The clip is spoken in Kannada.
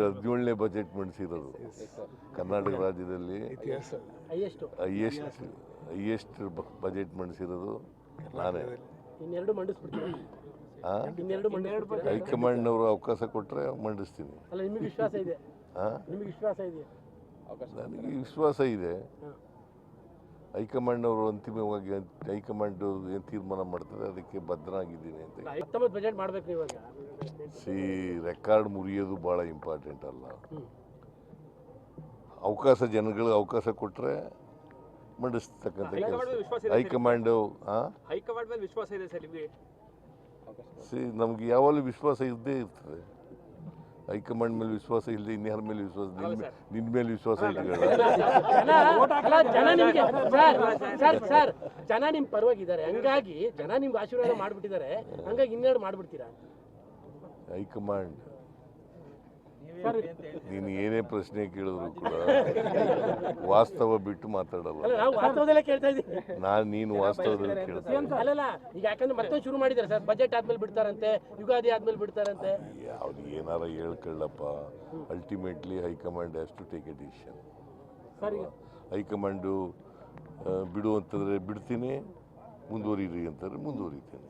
17ನೇ ಬಜೆಟ್ ಮಂಡಿಸಿರೋದು ಕರ್ನಾಟಕ ರಾಜ್ಯದಲ್ಲಿ ಹೈಯೆಸ್ಟ್ ಬಜೆಟ್ ಮಂಡಿಸಿರೋದು ನಾನೇ. ಹೈಕಮಾಂಡ್ನವರು ಅವಕಾಶ ಕೊಟ್ಟರೆ ಮಂಡಿಸ್ತೀನಿ. ನನಗೆ ವಿಶ್ವಾಸ ಇದೆ. ಹೈಕಮಾಂಡ್ನವರು ಅಂತಿಮವಾಗಿ ಹೈಕಮಾಂಡ್ ಏನು ತೀರ್ಮಾನ ಮಾಡ್ತಾರೆ ಅದಕ್ಕೆ ಬದ್ಧನಾಗಿದ್ದೀನಿ ಅಂತ. ರೆಕಾರ್ಡ್ ಮುರಿಯೋದು ಭಾಳ ಇಂಪಾರ್ಟೆಂಟ್ ಅಲ್ಲ. ಜನಗಳಿಗೆ ಅವಕಾಶ ಕೊಟ್ಟರೆ ಮಂಡಿಸ್ತಕ್ಕಂಥ ಕೆಲಸ. ಹೈಕಮಾಂಡು ವಿಶ್ವಾಸ ಇದೆ ಸರ್ ನಿಮಗೆ? ನಮ್ಗೆ ಯಾವಾಗಲೂ ವಿಶ್ವಾಸ ಇದ್ದೇ ಇರ್ತದೆ. ಹೈಕಮಾಂಡ್ ಮೇಲೆ ವಿಶ್ವಾಸ ಇಲ್ಲ, ಇನ್ಯಾರ ಮೇಲೆ ವಿಶ್ವಾಸ? ನಿನ್ನ ಮೇಲೆ ವಿಶ್ವಾಸ ಇಟ್ಕೊಳ್ಳ. ಜನ ನಿಮ್ ಪರವಾಗಿದ್ದಾರೆ, ಹಂಗಾಗಿ ಜನ ನಿಮ್ಗೆ ಆಶೀರ್ವಾದ ಮಾಡ್ಬಿಟ್ಟಿದ್ದಾರೆ, ಹಂಗಾಗಿ ಇನ್ನೆರಡು ಮಾಡ್ಬಿಡ್ತೀರಾ? ಹೈಕಮಾಂಡ್ ನೀನು ಏನೇ ಪ್ರಶ್ನೆ ಕೇಳಿದ್ರು ಕೂಡ ವಾಸ್ತವ ಬಿಟ್ಟು ಮಾತಾಡಲ್ಲ. ನೀನು ವಾಸ್ತವದಲ್ಲಿ ಕೇಳ್ತೀನಿ. ಈಗ ಯಾಕಂದ್ರೆ ಮತ್ತೊಂದು ಶುರು ಮಾಡಿದ್ದಾರೆ ಸರ್, ಬಜೆಟ್ ಆದ್ಮೇಲೆ ಬಿಡ್ತಾರಂತೆ, ಯುಗಾದಿ ಆದ್ಮೇಲೆ ಬಿಡ್ತಾರಂತೆ. ಯಾವ್ದು ಏನಾರ ಹೇಳ್ಕೊಳ್ಳಪ್ಪ. Ultimately high command has to take a decision. High command ಬಿಡು ಅಂತಂದ್ರೆ ಬಿಡ್ತೀನಿ, ಮುಂದುವರಿರಿ ಅಂತಂದ್ರೆ ಮುಂದುವರಿತೀನಿ.